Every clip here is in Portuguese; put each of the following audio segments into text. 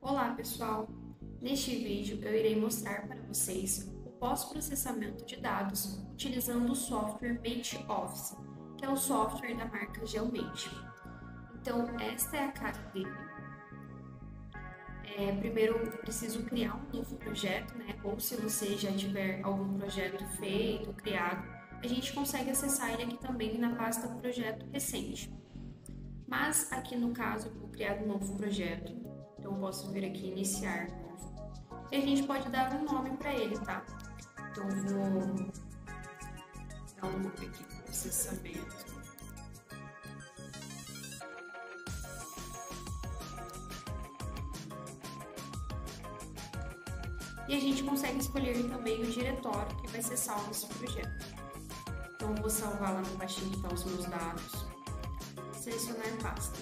Olá pessoal! Neste vídeo eu irei mostrar para vocês o pós-processamento de dados utilizando o software Mate Office, que é o software da marca Geomate. Então esta é a cara dele. Primeiro eu preciso criar um novo projeto, ou se você já tiver algum projeto feito, criado, a gente consegue acessar ele aqui também na pasta Projeto Recente. Mas aqui no caso eu vou criar um novo projeto, então eu posso vir aqui iniciar novo. E a gente pode dar um nome para ele, tá? Então eu vou dar um nome aqui, processamento. E a gente consegue escolher também o diretório que vai ser salvo esse projeto. Então eu vou salvar lá no pastinho que estão os meus dados. Selecionar pasta.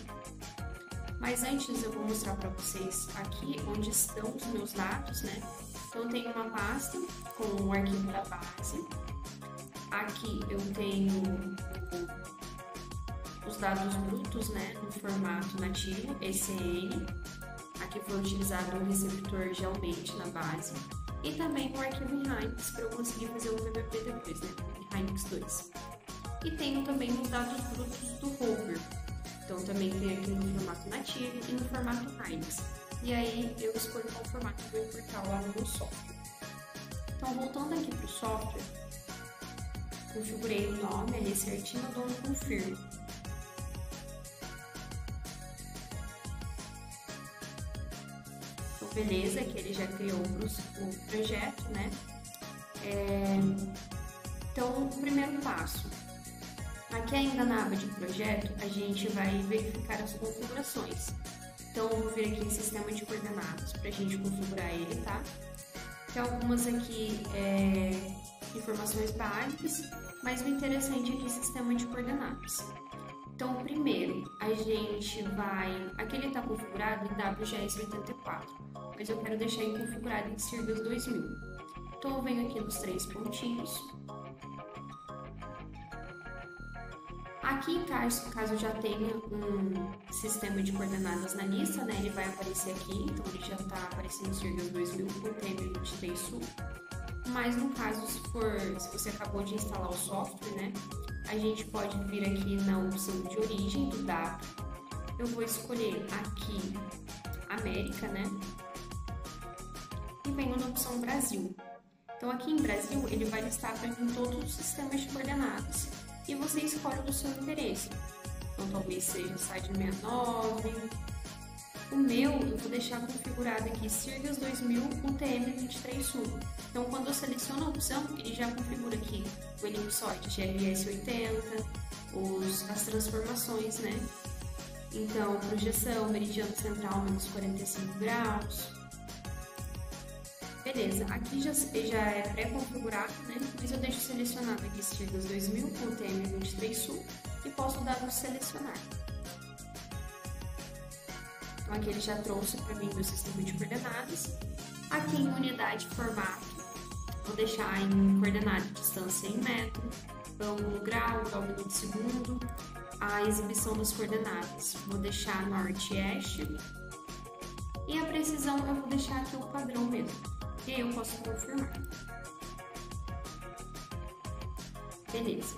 Mas antes eu vou mostrar para vocês aqui onde estão os meus dados, Então eu tenho uma pasta com o arquivo da base. Aqui eu tenho os dados brutos, no formato nativo, ECN. Aqui foi utilizado o receptor Geomate na base. E também o arquivo Hynix para eu conseguir fazer o PVP depois, Hynix 2. E tenho também os dados brutos do Rover. Então também tem aqui no formato nativo e no formato Hynix. E aí eu escolho qual formato eu vou importar lá no meu software. Então voltando aqui para o software, configurei o nome ali certinho, eu dou um confirmo. Então beleza, que ele já criou o projeto, Então o primeiro passo. Aqui ainda na aba de projeto, a gente vai verificar as configurações. Então, eu vou vir aqui em sistema de coordenadas para a gente configurar ele, tá? Tem algumas aqui informações básicas, mas o interessante aqui é sistema de coordenadas. Então, primeiro, a gente vai... Aqui ele está configurado em WGS84, mas eu quero deixar ele configurado em Sirgas 2000. Então, eu venho aqui nos três pontinhos. Aqui, caso já tenha um sistema de coordenadas na lista, ele vai aparecer aqui, então ele já está aparecendo no Sirgas 2000 com o TM23 Sul. Mas no caso, se você acabou de instalar o software, a gente pode vir aqui na opção de origem do dado. Eu vou escolher aqui América, e venho na opção Brasil. Então aqui em Brasil, ele vai listar para mim todos os sistemas de coordenadas. E você escolhe do seu interesse. Então, talvez seja SAD 69. O meu, eu vou deixar configurado aqui Sirgas 2000 com TM23 Sul. Então, quando eu seleciono a opção, ele já configura aqui o elipsoide GLS 80, as transformações, Então, projeção, meridiano central, menos 45 graus. Beleza, aqui já é pré-configurado, mas eu deixo selecionado aqui Sirgas 2000 com TM23 Sul e posso dar no selecionar. Então aqui ele já trouxe para mim meu sistema de coordenadas. Aqui em unidade formato, vou deixar em coordenada de distância em metro, ângulo grau, grau minuto segundo, a exibição das coordenadas, vou deixar norte-este e a precisão eu vou deixar aqui o padrão mesmo. E aí eu posso confirmar. Beleza.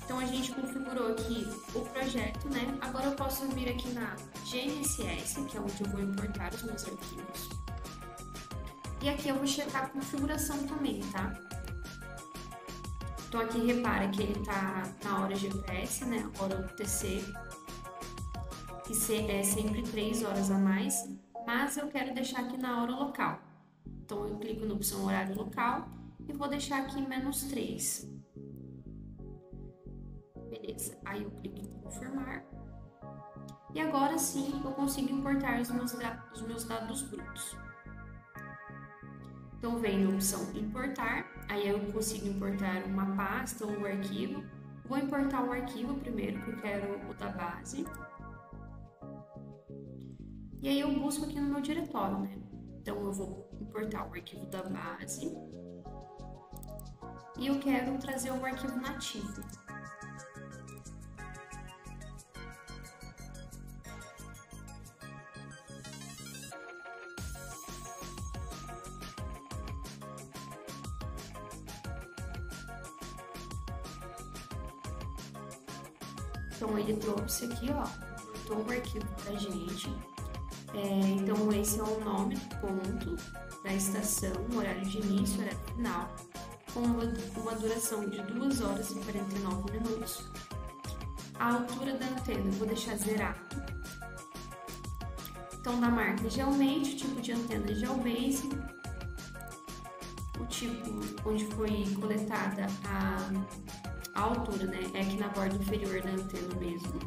Então a gente configurou aqui o projeto, Agora eu posso vir aqui na GNSS, que é onde eu vou importar os meus arquivos. E aqui eu vou checar a configuração também, tá? Então aqui repara que ele tá na hora GPS, hora UTC, que é sempre 3 horas a mais, mas eu quero deixar aqui na hora local. Então, eu clico na opção horário local e vou deixar aqui -3. Beleza, aí eu clico em confirmar. E agora sim, eu consigo importar os meus dados brutos. Então, vem na opção importar, aí eu consigo importar uma pasta ou um arquivo. Vou importar o arquivo primeiro, que eu quero o da base. E aí eu busco aqui no meu diretório, Então, eu vou importar o arquivo da base e eu quero trazer o arquivo nativo. Então ele trouxe aqui, ó, montou um arquivo pra gente. Então esse é o nome do ponto, da estação, horário de início, horário final, com uma duração de 2 horas e 49 minutos. A altura da antena eu vou deixar zerado. Então da marca Geomate, o tipo de antena Geobase, o tipo onde foi coletada a altura, né? É aqui na borda inferior da antena mesmo.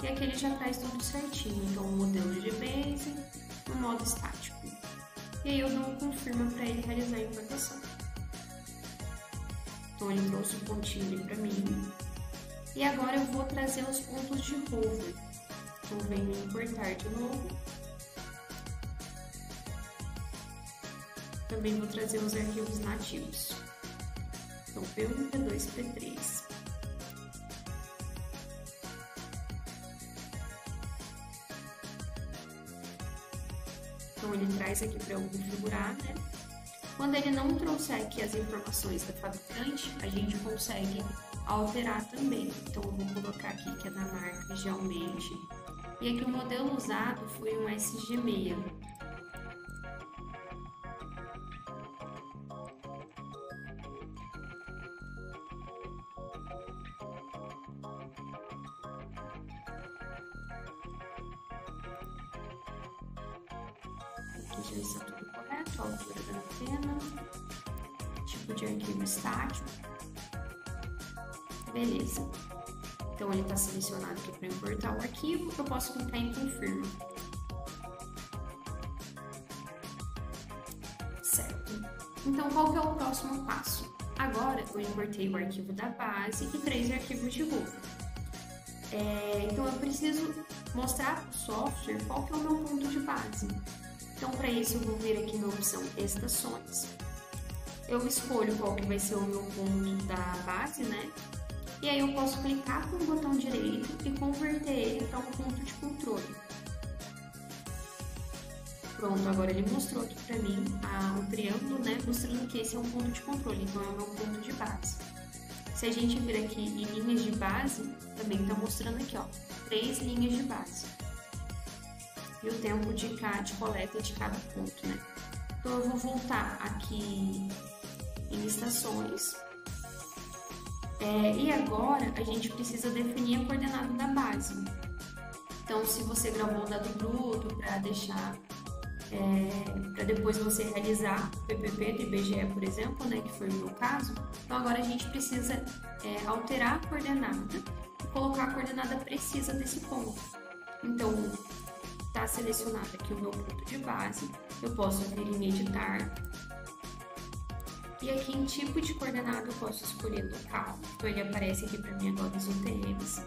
E aqui ele já traz tudo certinho, então o modelo de base, o modo estático. E aí eu dou um confirma para ele realizar a importação. Então ele trouxe o pontinho ali para mim. E agora eu vou trazer os pontos de rover. Então venho importar de novo. Também vou trazer os arquivos nativos. Então P1, P2, P3. Então ele traz aqui para eu configurar, né? Quando ele não trouxer aqui as informações da fabricante, a gente consegue alterar também. Então eu vou colocar aqui que é da marca Geomate. E aqui o modelo usado foi um SG6. Aqui já está tudo correto, a altura da antena, tipo de arquivo estático. Beleza. Então ele está selecionado aqui para importar o arquivo, eu posso clicar em confirma. Certo. Então qual que é o próximo passo? Agora eu importei o arquivo da base e 3 arquivos de rover. Então eu preciso mostrar para o software qual que é o meu ponto de base. Então para isso eu vou vir aqui na opção estações. Eu escolho qual que vai ser o meu ponto da base, né? E aí eu posso clicar com o botão direito e converter ele para um ponto de controle. Pronto, agora ele mostrou aqui para mim o triângulo, né? Mostrando que esse é um ponto de controle, então é o meu ponto de base. Se a gente vir aqui em linhas de base, também está mostrando aqui, ó, 3 linhas de base. E o tempo de coleta de cada ponto, né? Então eu vou voltar aqui em estações. E agora a gente precisa definir a coordenada da base. Então se você gravou o dado bruto para deixar, para depois você realizar o PPP do IBGE, por exemplo, né, que foi o meu caso, então agora a gente precisa alterar a coordenada e colocar a coordenada precisa desse ponto. Então está selecionado aqui o meu ponto de base, eu posso vir em editar. E aqui em tipo de coordenada eu posso escolher local, então ele aparece aqui para mim agora os UTMs.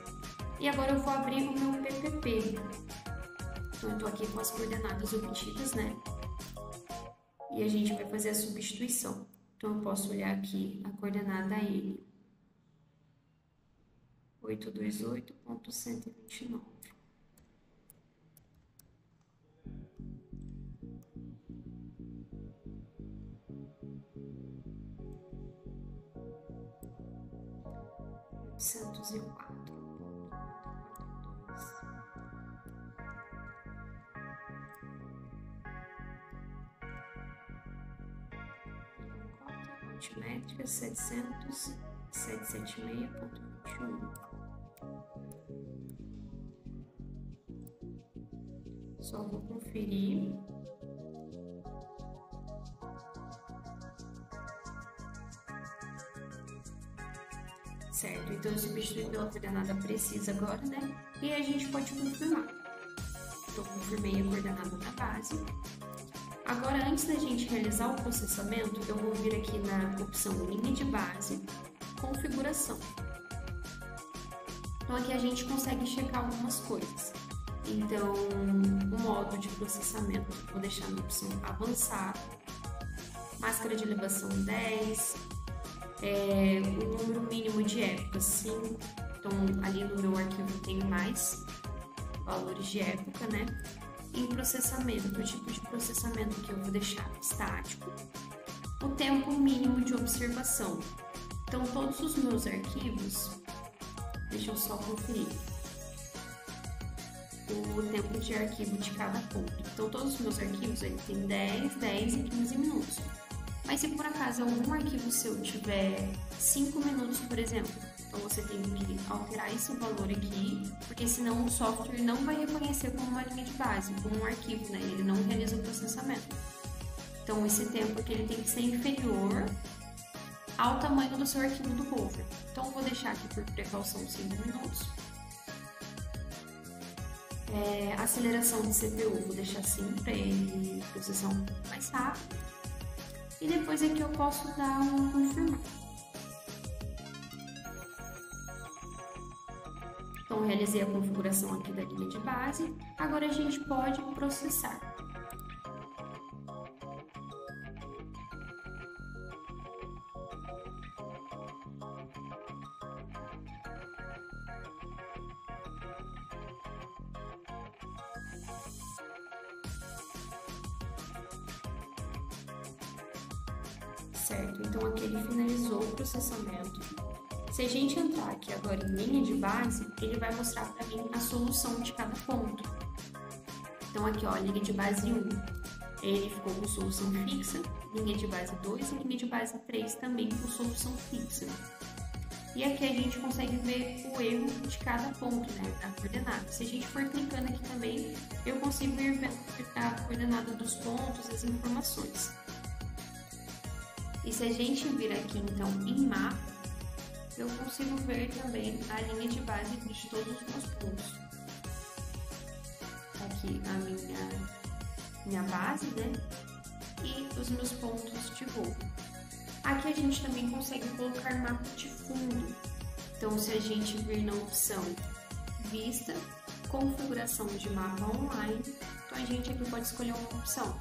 E agora eu vou abrir o meu PPP. Então eu estou aqui com as coordenadas obtidas, né? E a gente vai fazer a substituição. Então eu posso olhar aqui a coordenada N. 828.129. Altimétrica 776.21. Só vou conferir. Certo, então eu substituí pela coordenada precisa agora, né? E a gente pode confirmar. Então, confirmei a coordenada da base. Agora, antes da gente realizar o processamento, eu vou vir aqui na opção linha de base, configuração. Então, aqui a gente consegue checar algumas coisas. Então, o modo de processamento, vou deixar na opção avançado, máscara de elevação 10, o número mínimo de épocas 5, então ali no meu arquivo tem mais valores de época, né? Em processamento, o tipo de processamento que eu vou deixar estático, o tempo mínimo de observação. Então todos os meus arquivos Deixa eu só conferir o tempo de arquivo de cada ponto. Então, todos os meus arquivos ele tem 10, 10 e 15 minutos. Mas se por acaso algum arquivo seu tiver 5 minutos, por exemplo, então você tem que alterar esse valor aqui, porque senão o software não vai reconhecer como uma linha de base, como um arquivo, né? Ele não realiza o processamento. Então, esse tempo aqui ele tem que ser inferior ao tamanho do seu arquivo do Rover. Então, eu vou deixar aqui por precaução 5 minutos. Aceleração de CPU, vou deixar assim para ele processar um pouco mais rápido. E depois aqui eu posso dar um confirmar. Então, realizei a configuração aqui da linha de base. Agora a gente pode processar. Certo, então aqui ele finalizou o processamento. Se a gente entrar aqui agora em linha de base, ele vai mostrar para mim a solução de cada ponto. Então aqui, ó, linha de base 1, ele ficou com solução fixa, linha de base 2 e linha de base 3 também com solução fixa. E aqui a gente consegue ver o erro de cada ponto, né, da coordenada. Se a gente for clicando aqui também, eu consigo ir vendo a coordenada dos pontos, as informações. E se a gente vir aqui, então, em mapa, eu consigo ver também a linha de base de todos os meus pontos. Aqui a minha base, né? E os meus pontos de voo. Aqui a gente também consegue colocar mapa de fundo. Então, se a gente vir na opção Vista, Configuração de mapa online, então a gente aqui pode escolher uma opção.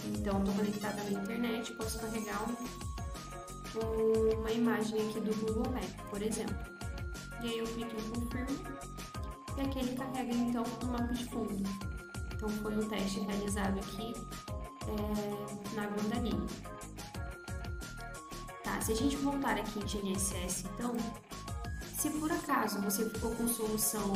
Então, estou conectada na internet, posso carregar uma imagem aqui do Google Maps, por exemplo. E aí eu clico em confirmo e aqui ele carrega então o mapa de fundo. Então, foi um teste realizado aqui na Grandalinha. Tá, se a gente voltar aqui em GNSS, então, se por acaso você ficou com solução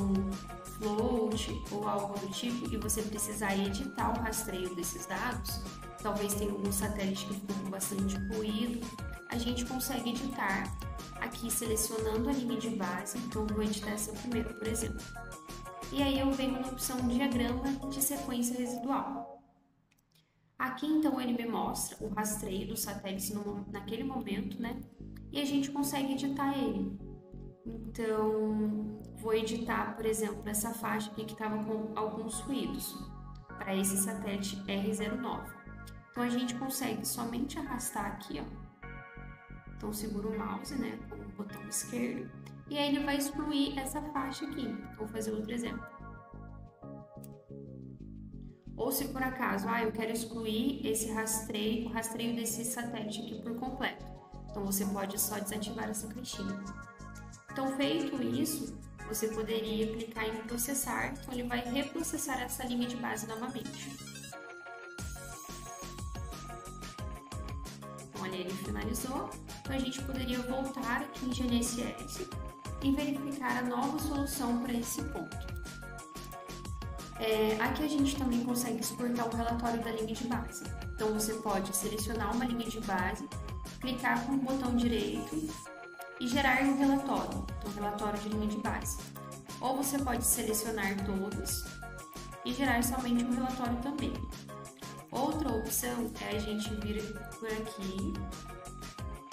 float ou algo do tipo e você precisar editar o rastreio desses dados, talvez tenha algum satélite que ficou com bastante ruído, a gente consegue editar aqui selecionando a linha de base. Então, vou editar essa primeiro, por exemplo. E aí eu venho na opção diagrama de sequência residual. Aqui, então, ele me mostra o rastreio dos satélites naquele momento, né? E a gente consegue editar ele. Então, vou editar, por exemplo, essa faixa aqui que estava com alguns ruídos, para esse satélite R09. Então, a gente consegue somente arrastar aqui, ó. Então, seguro o mouse, né, com o botão esquerdo, e aí ele vai excluir essa faixa aqui. Vou fazer outro exemplo. Ou se por acaso, eu quero excluir esse rastreio, o rastreio desse satélite aqui por completo. Então, você pode só desativar essa caixinha. Então, feito isso, você poderia clicar em processar, então ele vai reprocessar essa linha de base novamente. Então, ali ele finalizou, então a gente poderia voltar aqui em GNSS e verificar a nova solução para esse ponto. Aqui a gente também consegue exportar o relatório da linha de base. Então, você pode selecionar uma linha de base, clicar com o botão direito e gerar um relatório, então relatório de linha de base. Ou você pode selecionar todos e gerar somente um relatório também. Outra opção é a gente vir por aqui.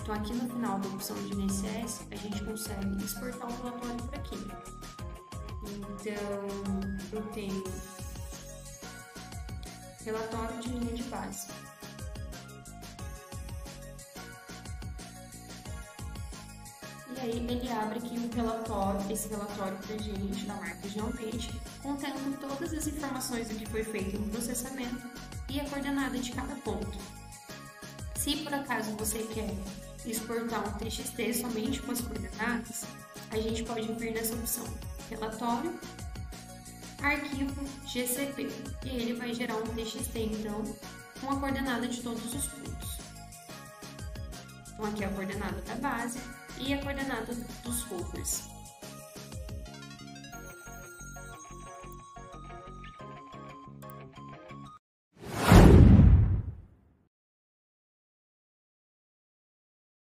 Então, aqui no final da opção de GNSS, a gente consegue exportar o relatório por aqui. Então, eu tenho relatório de linha de base. E aí ele abre aqui um relatório, esse relatório pra gente da marca Geomente, contendo todas as informações do que foi feito no processamento e a coordenada de cada ponto. Se por acaso você quer exportar um TXT somente com as coordenadas, a gente pode vir nessa opção Relatório, Arquivo GCP, e ele vai gerar um TXT então com a coordenada de todos os pontos. Então aqui é a coordenada da base e a coordenada dos rovers.